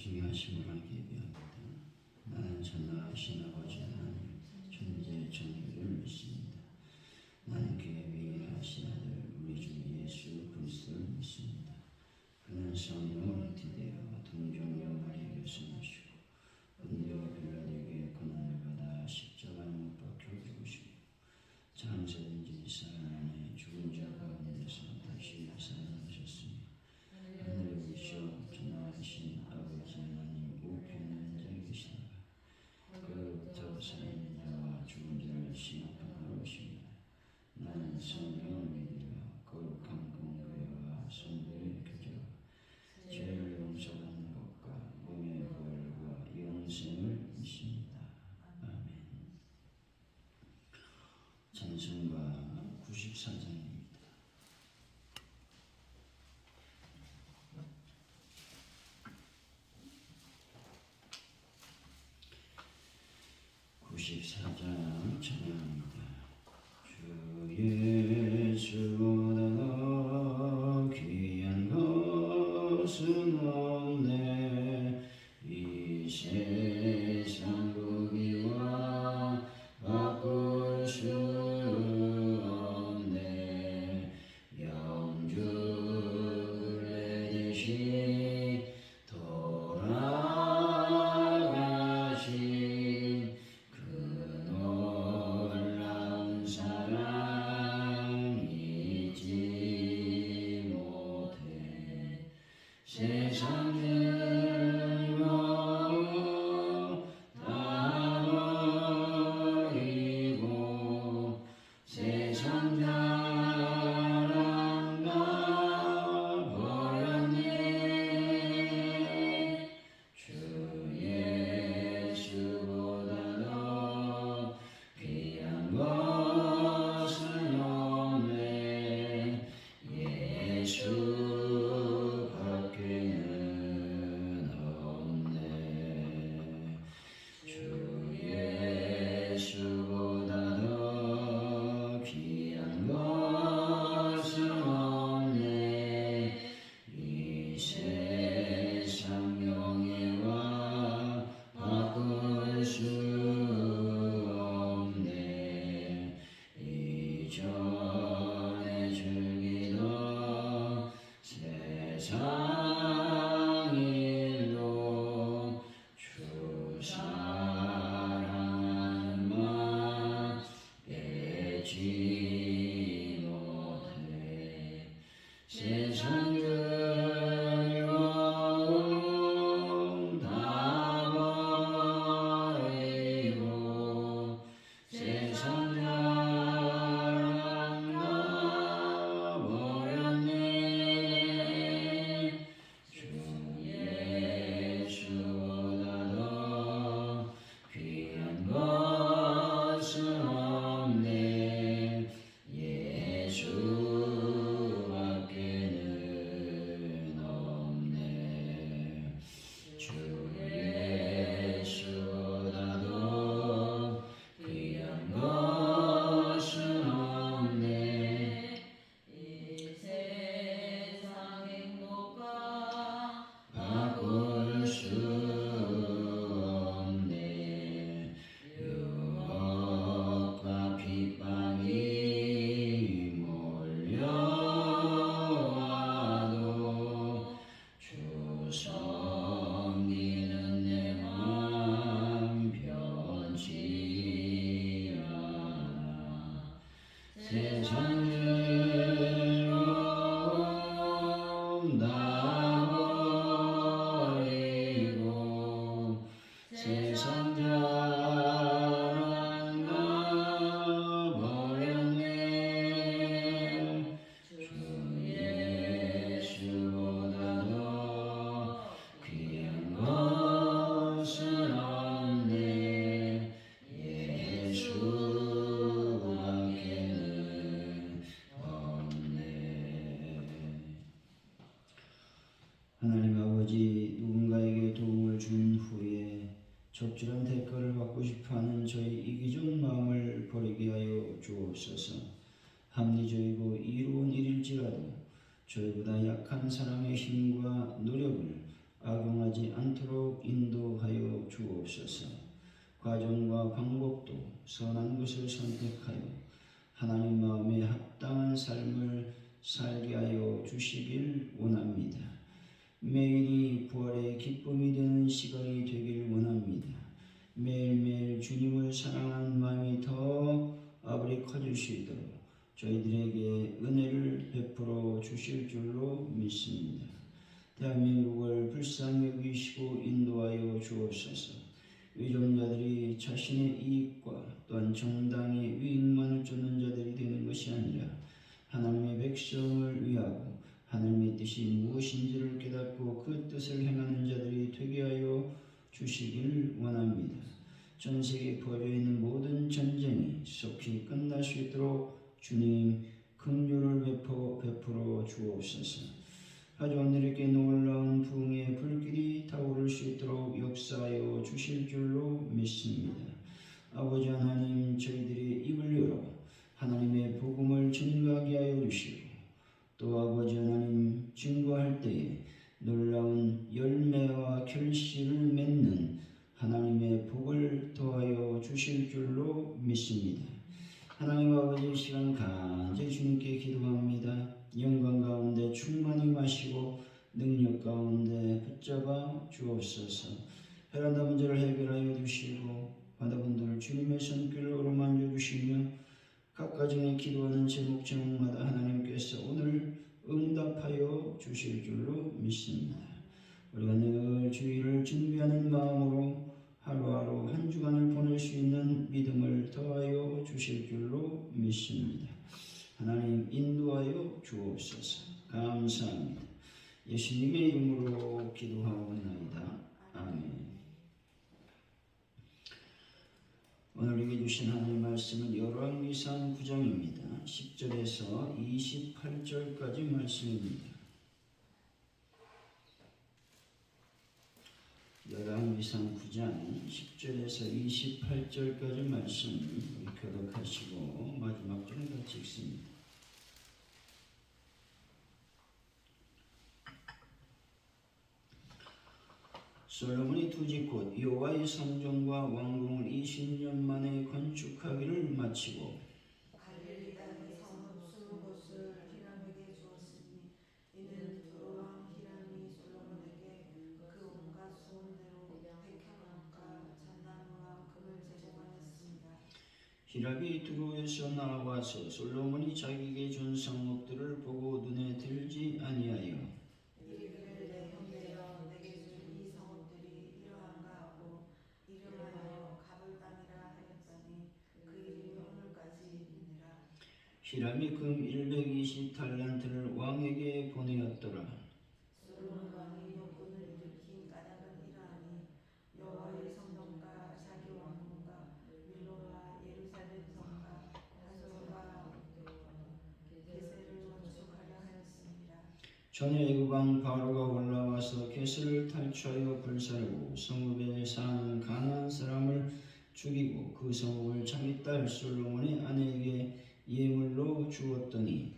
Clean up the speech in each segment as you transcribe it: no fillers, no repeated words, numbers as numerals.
중요하심을 알게 되었다. 나는 전능하신 아버지 하나님 존재 정의를 믿습니다. 나는 그의 위대하신 아들 우리 주 예수 그리스도를 믿습니다. 그는 성령을 기대어 동정녀 마리아에게 생하시고 본디오 빌라도에게 고난을 받아 십자가에 못 박혀 죽으시고 장사된 지 4일 만에 죽은 자 가운데서 다시 살아나셨으니 하늘에 오시어 전능하신 아버지 하나님 우편에 앉아 계시다가 그로부터 살아있는 자와 죽은 자를 심판하러 오십니다. 나는 성령을 믿으며 거룩한 공회와 성도의 교제와 죄를 용서받는 것과 몸의 부활과 영생을 믿습니다. 아멘. 찬송가 94장입니다. 찬양합니다. 주 예수보다 더 귀한 것은 없네. 이 세상 부귀와 바꿀 수 없네. 영주를 내 대신 돌아가신 그 놀라운 사랑 잊지 못해. 세상 들고 다 버리고 세상 자랑 다 버렸네. 주 예수보다 더 귀한 것은 없네. 예수 밖에는 없네. 주 예수보다 더 귀한 것은 없네. 이 세상 명예와 바꿀 수 없네. 이전에 즐기던 세상 일로 주 사랑하는 맘 빼지 못해. 세상 즐거움 다 버리고 세상 자랑 다 버렸네. 주 예수보다 더 귀한 것은 없네. 예수 밖에는 없네. 주 예수보다 더 귀한 것은 없네. 이 세상 행복과 바꿀 수 없네. 유혹과 핍박이 몰려와도 주 섬기는 내 맘 변치 않아. 세상 즐거움 다 버리고 세상 자랑 다 버렸네. 주 예수보다 더 귀한 것은 없네. 예수 밖에는 없네. 하나님 아버지, 누군가에게 도움을 준 후에 적절한 대가를 받고 싶어하는 저희 이기적 마음을 버리게 하여 주옵소서. 합리적이고 이로운 일일지라도 저희보다 약한 사람의 힘과 노력을 악용하지 않도록 주옵소서. 과정과 방법도 선한 것을 선택하여 하나님 마음에 합당한 삶을 살게 하여 주시길 원합니다. 매일이 부활의 기쁨이 되는 시간이 되길 원합니다. 매일매일 주님을 사랑하는 마음이 더 아버지 커질 수 있도록 저희들에게 은혜를 베풀어 주실 줄로 믿습니다. 대한민국을 불쌍히 여기시고 인도하여 주옵소서. 위정자들이 자신의 이익과 또한 정당의 이익만을 쫓는 자들이 되는 것이 아니라 하나님의 백성을 위하고 하나님의 뜻이 무엇인지를 깨닫고 그 뜻을 행하는 자들이 되게 하여 주시길 원합니다. 전 세계에 퍼져 있는 모든 전쟁이 속히 끝날 수 있도록 주님 긍휼을 베풀어 주옵소서. 가족들에게 놀라운 부흥의 불길이 타오를 수 있도록 역사하여 주실 줄로 믿습니다. 아버지 하나님, 저희들의 입을 열어 하나님의 복음을 증거하게 하여 주시고 또 아버지 하나님, 증거할 때에 놀라운 열매와 결실을 맺는 하나님의 복을 더하여 주실 줄로 믿습니다. 하나님 아버지, 시간 간절히 주님께 기도합니다. 영광 가운데 충만히 마시고 능력 가운데 붙잡아 주옵소서. 베란다 문제를 해결하여 주시고 바다분들을 주님의 손길로 어루만져 주시며 각 가정에 기도하는 제목마다 하나님께서 오늘 응답하여 주실 줄로 믿습니다. 우리가 늘 주일을 준비하는 마음으로 하루하루 한 주간을 보낼 수 있는 믿음을 더하여 주실 줄로 믿습니다. 하나님 인도하여 주옵소서. 감사합니다. 예수님의 이름으로 기도하옵나이다. 아멘. 오늘 우리에게 주신 하나님의 말씀은 열왕기상 9장입니다. 10절에서 28절까지 말씀입니다. 열왕기상 9장 10절에서 28절까지 말씀 교독하시고 마지막 절을 같이 읽습니다. 솔로몬이 두 집 곧 여호와의 성전과 왕궁을 20년 만에 건축하기를 마치고 갈릴리 땅의 성읍 20곳을 히람에게 주었으니 이는 두로왕 히람이 솔로몬에게 그 온갖 소원대로 백향목과 잣나무와 금을 제공하였습니다. 히람이 두로에서 나와서 솔로몬이 자기에게 준 성읍들을 보고 눈에 들지 아니하여 이르기를 내 형제여 내게 준 이 성읍들이 이러한가 하고 이름하여 갑을 땅이라 하였더니 그 이름이 오늘까지 있느니라. 히람이 금 120달란트를 왕에게 보내었더라. 솔로몬 왕이 요군을 일으킨 까닭은 이러하니 여호와의 성전과 자기 왕궁과 밀로와 예루살렘 성과 하솔과 게셀을 건축하려 하였습니다. 전에 애굽왕 바로가 올라와서 게스를 탈취하여 불살고 성읍에 사는 가나안 사람을 죽이고 그 성읍을 자기 딸 솔로몬의 아내에게 예물로 주었더니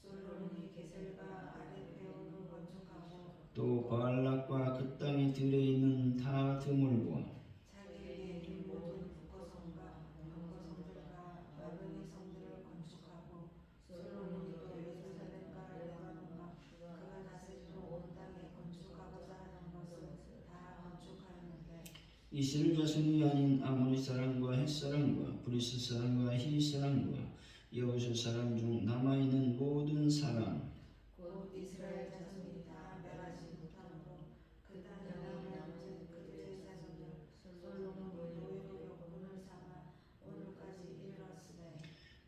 솔로몬이 게셀과 아랫배온을 건축하고 또 바알락과 그 땅에 들어있는 다 드물과 자기에게 이 모든 북거성과 동거성들과 넓은이 성들을 건축하고 솔로몬이 또 예루살렘과 레바논과 그가 다스리는 온 땅에 건축하고자 하는 것을 다 건축하였는데 이스라엘 자손이 아닌 아모리 사람과 헷 사람과 브리스 사람과 히 사람과 여호수 사람 중 남아있는 모든 사람 곧 이스라엘 자손이 다 멸하지 못하므로 그 땅에 남은 그들의 자손을 솔로몬이 노예로 여군을 삼아 오늘까지 이르렀으되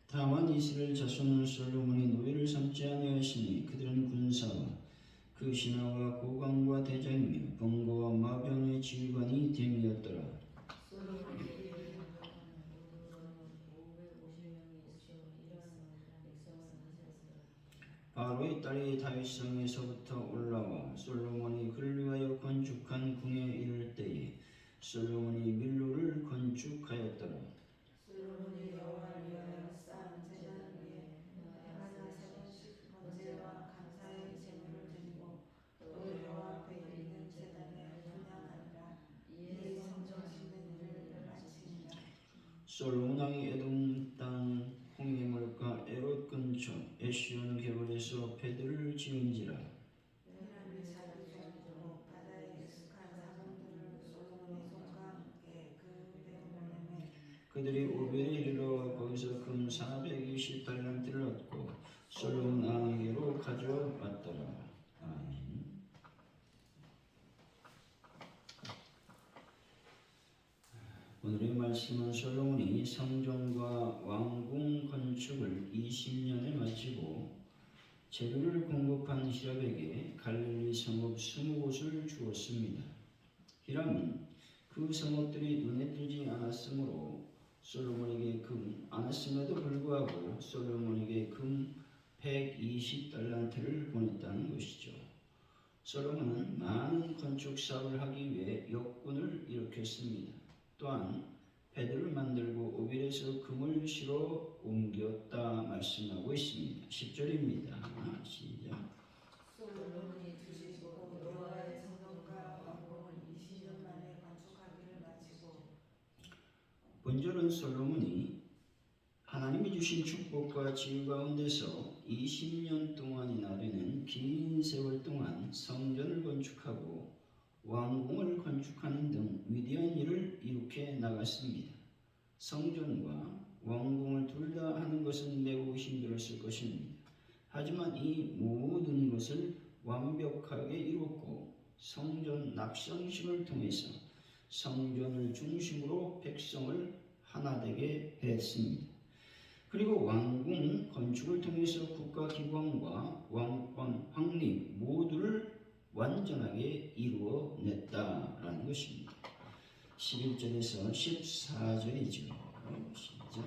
다만 이스라엘 자손은 솔로몬이 노예를 삼지 아니하시니 그들은 군사와 그 신하와 고관과 대장이며 번거와 마병의 지휘관이 됨이었더라. 솔로몬이 이르기를 550명이 있어 이러한 백성을 하셨으라. 바로의 딸이 다윗성에서부터 올라와 솔로몬이 그를 위하여 건축한 궁에 이를 때에 솔로몬이 밀로를 건축하였더라. 솔로몬이 여호와를 위하여 쌓은 제단 위에 해마다 3번씩 번제와 감사의 제물을 드리고 또 여호와 앞에 있는 제단에 분향하니라. 이에 성전신 솔로몬 왕이 에돔 땅 홍해물가 에롯 근처 에시온 계곡에서 배들을 지은지라. 히람이 자기 종으로 바다에 익숙한 사람들을 솔로몬의 손과 함께 그 배를 보내매 그들이 오벨에 이르러 거기서 금 420달란트를 얻고 솔로몬 왕에게로 가져왔더라. 아멘. 오늘의 말씀은 솔로몬이 성전과 왕궁 건축을 20년에 마치고 재료를 공급한 히람에게 갈릴리 성읍 20곳을 주었습니다. 히람은 그 성읍들이 눈에 띄지 않았으므로 않았음에도 불구하고 솔로몬에게 금 120달란트를 보냈다는 것이죠. 솔로몬은 많은 건축 사업을 하기 위해 역군을 일으켰습니다. 또한 배들을 만들고 오빌에서 금을 실어 옮겼다 말씀하고 있습니다. 10절입니다. 시작. 솔로몬이 주시고 여호와의 성전과 왕궁을 20년 만에 건축하기를 마치고 본절은 솔로몬이 하나님이 주신 축복과 지혜 가운데서 20년 동안이나 되는 긴 세월 동안 성전을 건축하고 왕궁을 건축하는 등 위대한 일을 이룩해 나갔습니다. 성전과 왕궁을 둘 다 하는 것은 매우 힘들었을 것입니다. 하지만 이 모든 것을 완벽하게 이뤘고 성전 낙성식을 통해서 성전을 중심으로 백성을 하나 되게 했습니다. 그리고 왕궁 건축을 통해서 국가 기관과 왕권, 황리 모두를 완전하게 이루어냈다라는 것입니다. 11절에서 14절이죠. 시작.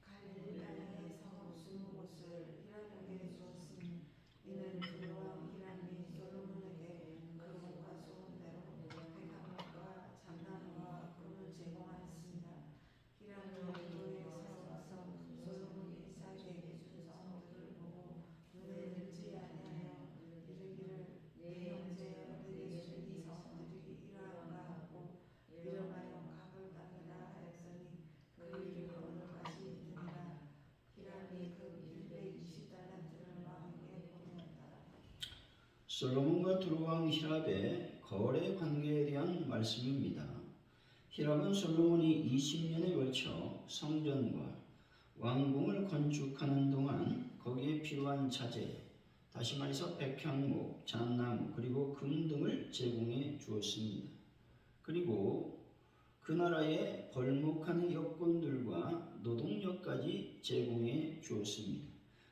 갈릴리 땅의 성읍 20곳을 히람에게 주었으니 이는 그 왕 히람이 솔로몬에게 금과 소금대로 백합목과 잣나무와 금을 제공하였습니다. 히람이 왕도에 세워서 솔로몬이 자기에게 준 성읍들을 보고 눈에 들지 아니하여 이르기를 내 형제여 내게 준 이 성읍들이 이러한가 하고 이름하여 갑을 땅이라 하였더니 그 일이 오늘까지 있느니라. 히람이 그 120달란트를 왕에게 보내었다. 솔로몬과 두로왕 히랍의 거래 관계에 대한 말씀입니다. 히랍은 솔로몬이 20년에 걸쳐 성전과 왕궁을 건축하는 동안 거기에 필요한 자재, 다시 말해서 백향목, 잣나무, 그리고 금 등을 제공해 주었습니다. 그리고 그 나라에 벌목하는 여건들과 노동력까지 제공해 주었습니다.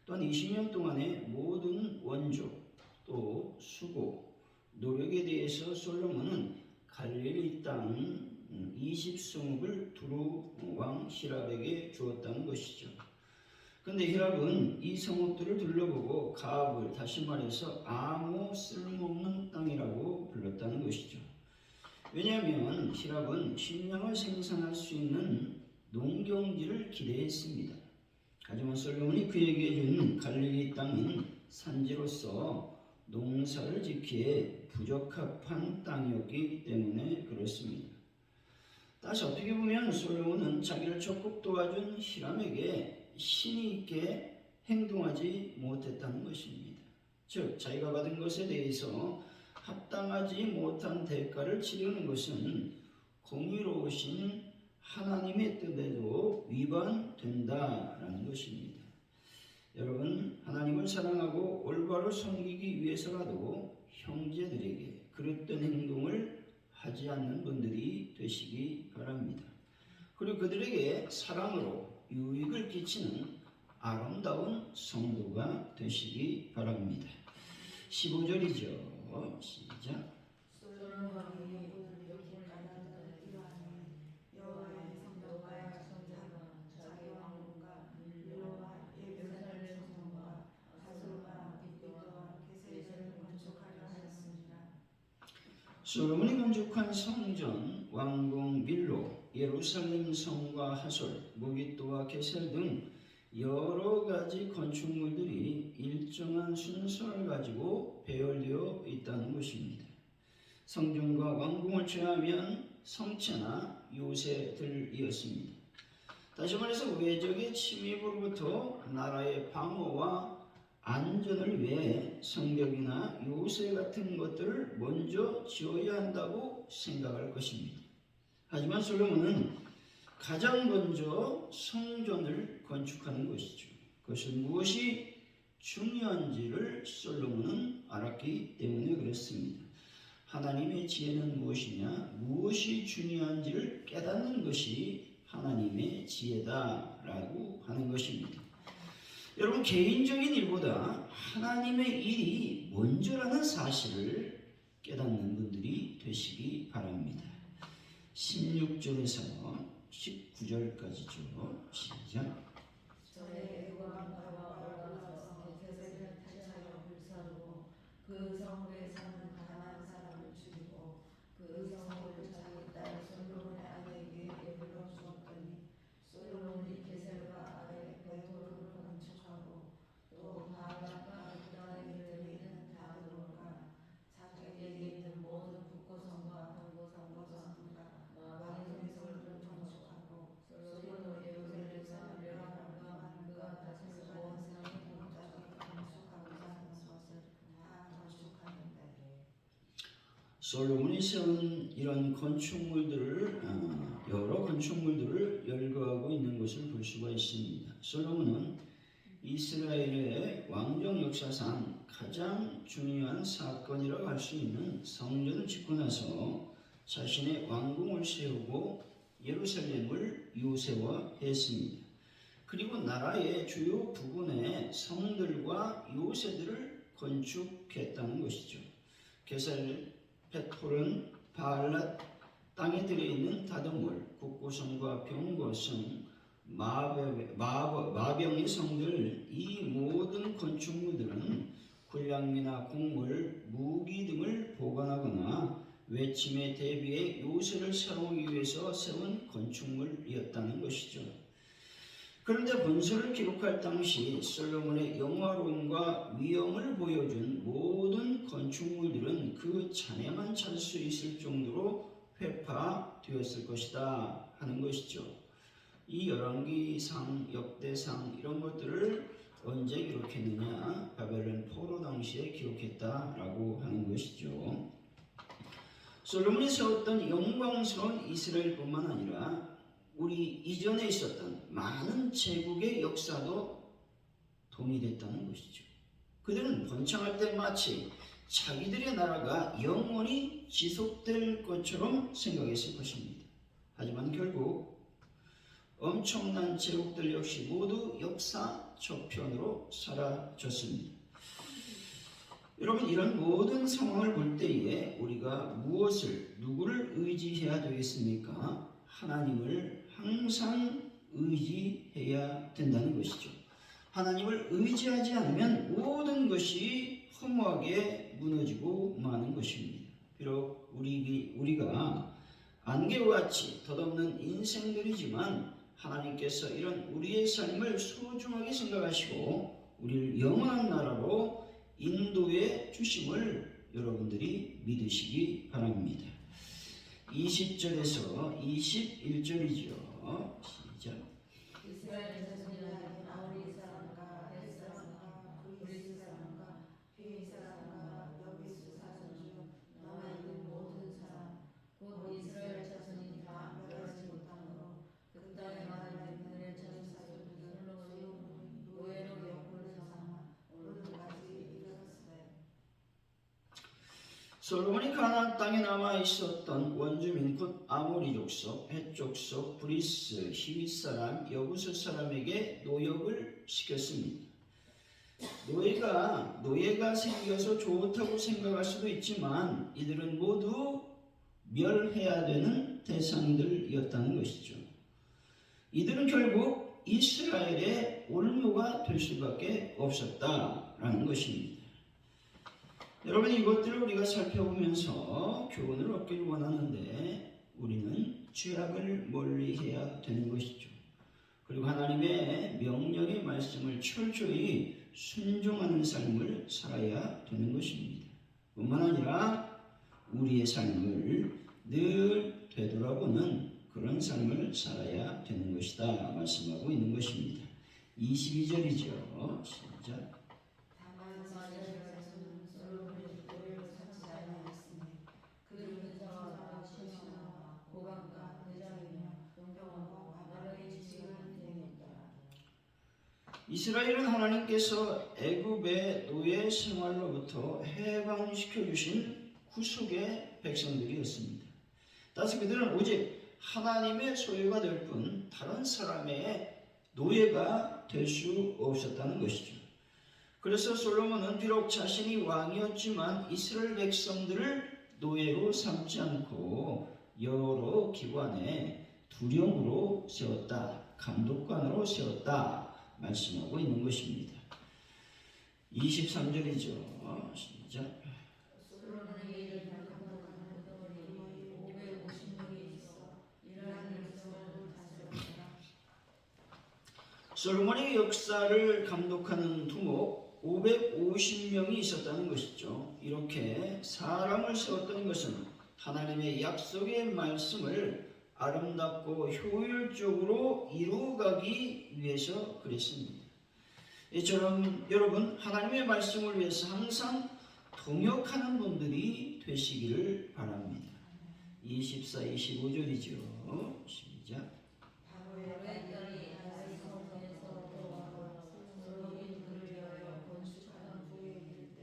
또한 20년 동안의 모든 원조, 또 수고, 노력에 대해서 솔로몬은 갈릴리 땅 20성읍을 두로 왕 히랍에게 주었다는 것이죠. 그런데 히랍은 이 성읍들을 둘러보고 가압을 다시 말해서 아무 쓸모없는 땅이라고 불렀다는 것이죠. 왜냐하면 히랍은 식량을 생산할 수 있는 농경지를 기대했습니다. 하지만 솔로몬이 그에게 준 갈릴리 땅은 산지로서 농사를 짓기에 부적합한 땅이었기 때문에 그렇습니다. 다시 어떻게 보면 솔로몬은 자기를 적극 도와준 히람에게 신이 있게 행동하지 못했다는 것입니다. 즉 자기가 받은 것에 대해서 합당하지 못한 대가를 치르는 것은 공의로우신 하나님의 뜻에도 위반된다라는 것입니다. 여러분, 하나님을 사랑하고 올바로 섬기기 위해서라도 형제들에게 그릇된 행동을 하지 않는 분들이 되시기 바랍니다. 그리고 그들에게 사랑으로 유익을 끼치는 아름다운 성도가 되시기 바랍니다. 15절이죠. 시작. 솔로몬 왕이 역군을 가난하는 이러하니 여호와의 성전과 자기 왕궁과 밀로와 예루살렘 성문과 하솔과 깃도와 게셀을 건축하려 하였습니다. 솔로몬이 건축한 성전, 왕궁, 밀로, 예루살렘 성과 하솔, 무깃도와 게셀 등 여러 가지 건축물들이 일정한 순서를 가지고 배열되어 있다는 것입니다. 성전과 왕궁을 제외하면 성체나 요새들이었습니다. 다시 말해서 외적의 침입으로부터 나라의 방어와 안전을 위해 성벽이나 요새 같은 것들을 먼저 지어야 한다고 생각할 것입니다. 하지만 솔로몬은 가장 먼저 성전을 건축하는 것이죠. 그것은 무엇이 중요한지를 솔로몬은 알았기 때문에 그렇습니다. 하나님의 지혜는 무엇이냐? 무엇이 중요한지를 깨닫는 것이 하나님의 지혜다라고 하는 것입니다. 여러분, 개인적인 일보다 하나님의 일이 먼저라는 사실을 깨닫는 분들이 되시기 바랍니다. 16절에서 19절까지죠. 시작. 전에 에고방가와 올라와서 베셋을 탈취하여 불사르고 그 성읍에 사는 가나안 사람을 죽이고 그 성읍을 자기 딸 솔로몬의 아내에게 예물로 주었더니 솔로몬이 베셋과 아래 베토를 건축하고 또 바알과 그다음에 들리는 다드론과 자기에게 있는 모든 북고성과 동고성과 마바의 성을 건축하고 솔로몬의 예루살렘에서 멸하고 그가 다시는 온 세상에 공짜로 건축하고자 하는 것을 다 건축하는데. 솔로몬이 세운 이런 건축물들을 여러 건축물들을 열거하고 있는 것을 볼 수가 있습니다. 솔로몬은 이스라엘의 왕정 역사상 가장 중요한 사건이라고 할 수 있는 성전을 짓고 나서 자신의 왕궁을 세우고 예루살렘을 요새화했습니다. 그리고 나라의 주요 부분의 성들과 요새들을 건축했다는 것이죠. 게살 베톨은 바알랏 땅에 들어있는 다드몰, 국고성과 병고성, 마병의 성들, 이 모든 건축물들은 군량미나 곡물, 무기 등을 보관하거나 외침에 대비해 요새를 사용하기 위해서 세운 건축물이었다는 것이죠. 그런데 본서를 기록할 당시 솔로몬의 영화로움과 위엄을 보여준 모든 건축물들은 그 잔해만 찾을 수 있을 정도로 회파되었을 것이다 하는 것이죠. 이 열왕기상, 역대상 이런 것들을 언제 기록했느냐? 바벨론 포로 당시에 기록했다라고 하는 것이죠. 솔로몬이 세웠던 영광스러운 이스라엘뿐만 아니라 우리 이전에 있었던 많은 제국의 역사도 동의됐다는 것이죠. 그들은 번창할 때 마치 자기들의 나라가 영원히 지속될 것처럼 생각했을 것입니다. 하지만 결국 엄청난 제국들 역시 모두 역사 저편으로 사라졌습니다. 여러분, 이런 모든 상황을 볼 때에 우리가 누구를 의지해야 되겠습니까? 하나님을 항상 의지해야 된다는 것이죠. 하나님을 의지하지 않으면 모든 것이 허무하게 무너지고 마는 것입니다. 비록 우리가 안개와 같이 덧없는 인생들이지만 하나님께서 이런 우리의 삶을 소중하게 생각하시고 우리를 영원한 나라로 인도해 주심을 여러분들이 믿으시기 바랍니다. 20절에서 21절이죠. 시작. 이스라엘 자손이라면 아모리 사람과 헷 사람과 브리스 사람과 히윗 사람과 여비스 사람 중 남아있는 모든 사람 곧 이스라엘 자손이 다 멸하지 못하므로 그 땅에 많은 그들의 자손들은 솔로몬이 노예로 역군을 삼아 오늘까지 이르렀으되. 솔로몬이 가나안 땅에 남아 있었던 원주민 곧 아모리 족속, 헷 족속, 브리스, 히윗 사람, 여부스 사람에게 노역을 시켰습니다. 노예가 생겨서 좋다고 생각할 수도 있지만 이들은 모두 멸해야 되는 대상들이었다는 것이죠. 이들은 결국 이스라엘의 올무가 될 수밖에 없었다라는 것입니다. 여러분, 이것들을 우리가 살펴보면서 교훈을 얻기를 원하는데 우리는 죄악을 멀리해야 되는 것이죠. 그리고 하나님의 명령의 말씀을 철저히 순종하는 삶을 살아야 되는 것입니다. 뿐만 아니라 우리의 삶을 늘 되돌아보는 그런 삶을 살아야 되는 것이다 말씀하고 있는 것입니다. 22절이죠. 시작. 다만 이스라엘 자손은 솔로몬이 노예로 삼지 아니하였으니 그들은 전사와 신하와 고관과 대장이며 용병하고 아말렉의 지휘하는 대행이었더라. 이스라엘은 하나님께서 애굽의 노예 생활로부터 해방시켜 주신 구속의 백성들이었습니다. 따라서 그들은 오직 하나님의 소유가 될 뿐 다른 사람의 노예가 될 수 없었다는 것이죠. 그래서 솔로몬은 비록 자신이 왕이었지만 이스라엘 백성들을 노예로 삼지 않고 여러 기관에 두령으로 세웠다, 감독관으로 세웠다 말씀하고 있는 것입니다. 23절이죠. 시작. 솔로몬의 일을 감독하는 부모이 550명이 있어 이스라엘 백성을 다스렸더라. 솔로몬의 역사를 감독하는 두목 550명이 있었다는 것이죠. 이렇게 사람을 세웠던 것은 하나님의 약속의 말씀을 아름답고 효율적으로 이루어가기 위해서 그랬습니다. 이처럼 여러분 하나님의 말씀을 위해서 항상 동역하는 분들이 되시기를 바랍니다. 24, 25절이죠. 시작. 바로의 딸이 다윗 성전에서 돌아와 솔로몬이 그를 위하여 건축하던 후에 이를 때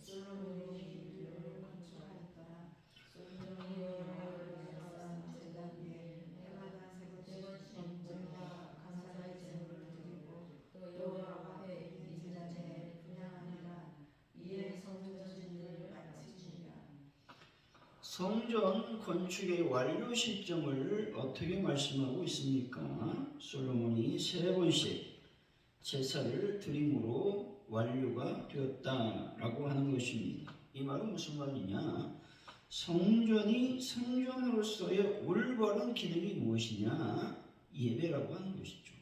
솔로몬이 이를 건축하였더라. 솔로몬이 여호와를 위하여 제단 위에 해마다 세 번씩 전쟁과 감사의 제물을 드리고 또 여호와 앞에 이 제단에 그냥 아니라 이에 성전 주인들을 바치시니라. 성전 건축의 완료 시점을 어떻게 말씀하고 있습니까? 솔로몬이 3번씩 제사를 드림으로 완료가 되었다라고 하는 것입니다. 이 말은 무슨 말이냐? 성전이 성전으로서의 올바른 기능이 무엇이냐? 예배라고 하는 것이죠.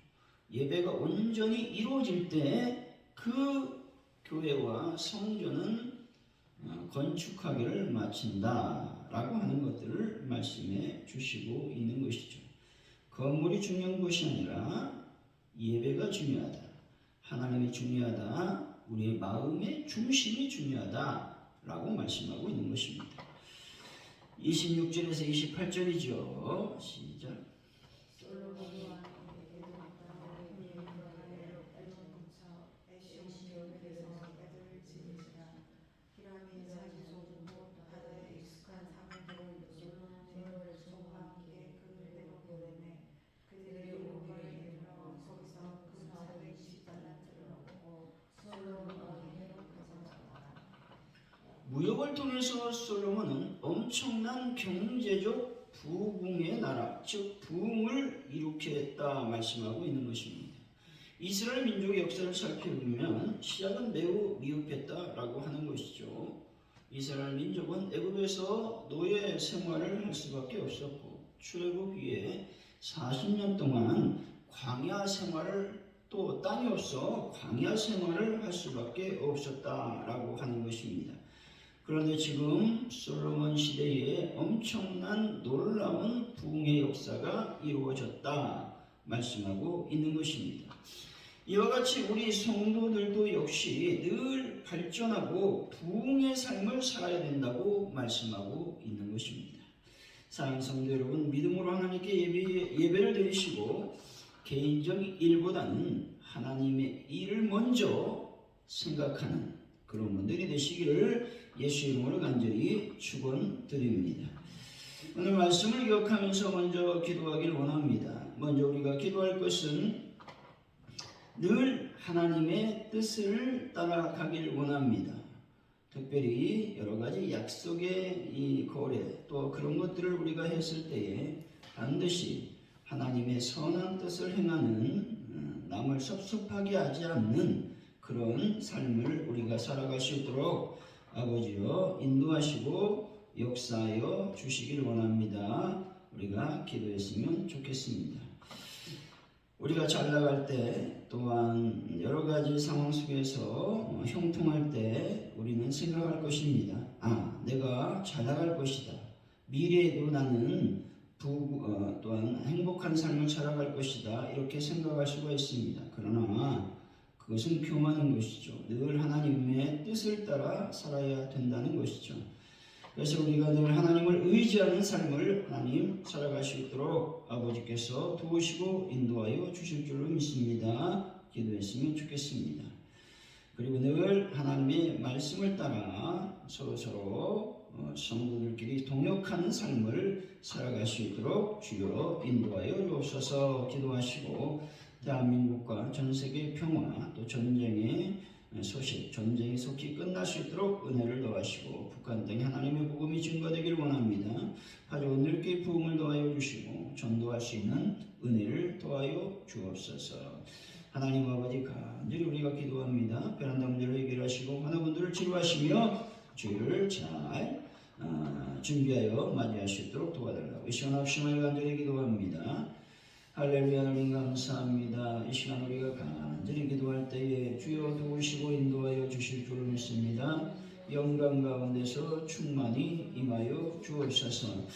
예배가 온전히 이루어질 때 그 교회와 성전은 건축하기를 마친다라고 하는 것들을 말씀해 주시고 있는 것이죠. 건물이 중요한 것이 아니라 예배가 중요하다. 하나님이 중요하다. 우리의 마음의 중심이 중요하다라고 말씀하고 있는 것입니다. 26절에서 28절이죠. 시작. 솔로몬이 왕에게 에돔 땅에 예루살렘 엘론부터 에시온에서 애들을 지으시라. 히람이 자기 소국 바다에 익숙한 사람들을 솔로몬의 소와 함께 그를 내로 보내매 그들이 오기에 이르러 거기서 금 420달란트를 얻고 솔로몬 왕에게 가져갔다. 무역을 통해서 솔로몬은 엄청난 경제적 부흥의 나라, 즉 부흥을 일으켰다 말씀하고 있는 것입니다. 이스라엘 민족의 역사를 살펴보면 시작은 매우 미흡했다라고 하는 것이죠. 이스라엘 민족은 애굽에서 노예 생활을 할 수밖에 없었고 출애굽 이후에 40년 동안 광야 생활을 또 땅이 없어 광야 생활을 할 수밖에 없었다라고 하는 것입니다. 그런데 지금 솔로몬 시대에 엄청난 놀라운 부흥의 역사가 이루어졌다 말씀하고 있는 것입니다. 이와 같이 우리 성도들도 역시 늘 발전하고 부흥의 삶을 살아야 된다고 말씀하고 있는 것입니다. 사랑하는 성도 여러분, 믿음으로 하나님께 예배를 드리시고 개인적 일보다는 하나님의 일을 먼저 생각하는 그런 분들이 되시기를 예수 이름으로 간절히 축원드립니다. 오늘 말씀을 기억하면서 먼저 기도하길 원합니다. 먼저 우리가 기도할 것은 늘 하나님의 뜻을 따라가길 원합니다. 특별히 여러 가지 약속의 이 거래 또 그런 것들을 우리가 했을 때에 반드시 하나님의 선한 뜻을 행하는 남을 섭섭하게 하지 않는 그런 삶을 우리가 살아갈 수 있도록 아버지여 인도하시고 역사하여 주시길 원합니다. 우리가 기도했으면 좋겠습니다. 우리가 잘 나갈 때 또한 여러 가지 상황 속에서 형통할 때 우리는 생각할 것입니다. 내가 잘 나갈 것이다. 미래에도 나는 또한 행복한 삶을 살아갈 것이다 이렇게 생각할 수가 있습니다. 그러나 그것은 교만인 것이죠. 늘 하나님의 뜻을 따라 살아야 된다는 것이죠. 그래서 우리가 늘 하나님을 의지하는 삶을 하나님 살아갈 수 있도록 아버지께서 도우시고 인도하여 주실 줄로 믿습니다. 기도했으면 좋겠습니다. 그리고 늘 하나님의 말씀을 따라 서로 성도들끼리 동역하는 삶을 살아갈 수 있도록 주여 인도하여 주옵소서. 기도하시고 대한민국과 전 세계 평화 또 전쟁의 소식, 전쟁이 속히 끝날 수 있도록 은혜를 더하시고 북한 땅에 하나님의 복음이 증거되길 원합니다. 가져온 늙기 부흥을 더하여 주시고 전도할 수 있는 은혜를 더하여 주옵소서. 하나님 아버지 간절히 우리가 기도합니다. 베란다 문제를 해결하시고 하나분들을 치료하시며 주의를 잘 준비하여 맞이할 수 있도록 도와달라고 이 시간 합심하여 간절히 기도합니다. 할렐루야. 하나님 감사합니다. 이 시간 우리가 간절히 기도할 때에 주여 도우시고 인도하여 주실 줄을 믿습니다. 영광 가운데서 충만히 임하여 주옵소서.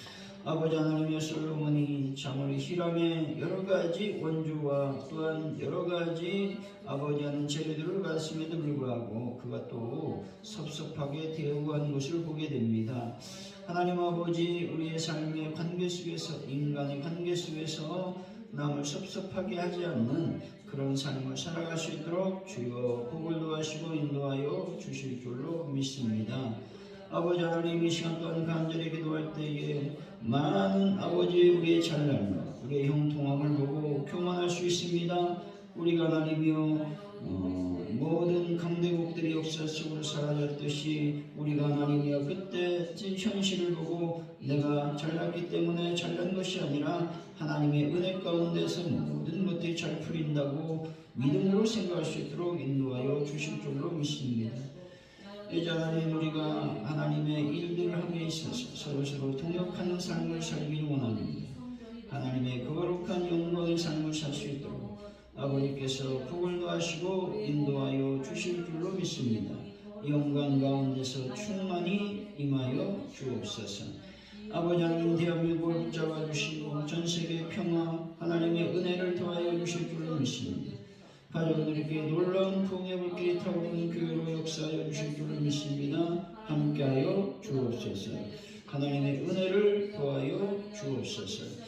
아버지 하나님의 솔로몬이 참으로 히람의 여러가지 원조와 또한 여러가지 아버지 하는 재료들을 가졌음에도 불구하고 그가 또 섭섭하게 대우한 것을 보게 됩니다. 하나님 아버지 우리의 삶의 관계 속에서 인간의 관계 속에서 남을 섭섭하게 하지 않는 그런 삶을 살아갈 수 있도록 주여 복을 도하시고 인도하여 주실 줄로 믿습니다. 아버지 하나님 이 시간 또한 간절히 기도할 때에 많은 아버지 우리의 잘남과 우리의 형통함을 보고 교만할 수 있습니다. 우리가 하나님이여 모든 강대국들이 역사 속으로 사라졌듯이 우리가 하나님이여 그때 현실을 보고 내가 잘났기 때문에 잘난 것이 아니라 하나님의 은혜 가운데서 모든 것들이 잘 풀린다고 믿음으로 생각할 수 있도록 인도하여 주실 줄로 믿습니다. 이제 하나님 우리가 하나님의 일들을 함에 있어서 서로 동역하는 삶을 살기를 원합니다. 하나님의 거룩한 영광의 삶을 살 수 있도록 아버지께서 복을 더하시고 인도하여 주실 줄로 믿습니다. 영광 가운데서 충만히 임하여 주옵소서. 아버지 하나님 대한민국을 붙잡아 주시고 전 세계 평화 하나님의 은혜를 더하여 주실 줄로 믿습니다. 가족들에게 놀라운 풍의 불길이 타오르는 교회로 역사하여 주실 줄을 믿습니다. 함께하여 주옵소서. 하나님의 은혜를 더하여 주옵소서.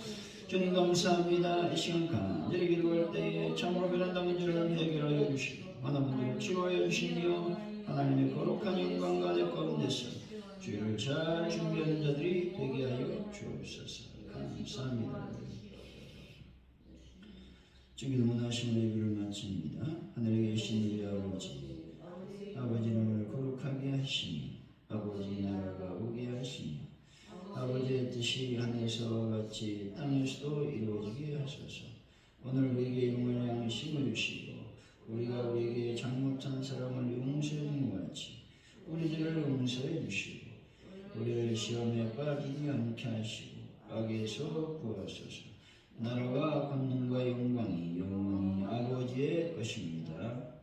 주님 감사합니다. 이 시간 간절히 기도할 때에 참으로 베란다 문제를 해결하여 주시고 하나님을 치료하여 주시며 하나님의 거룩한 영광과 내 가운데서 주를 잘 준비하는 자들이 되게 하여 주옵소서. 감사합니다. 주기도문 하시는 예배를 마칩니다. 하늘에 계신 우리 아버지 이름을 거룩하게 하시며 아버지 나라가 오게 하시며 아버지의 뜻이 하늘에서 같이 땅에서도 이루어지게 하소서. 오늘 우리에게 용을 양식을 주시고 우리가 우리에게 잘못한 사람을 용서해 준 것 같이 우리들을 용서해 주시고 우리를 시험에 빠지지 않게 하시고 악에서 구하소서. 나라와 권능과 영광이 영원히 아버지의 것입니다.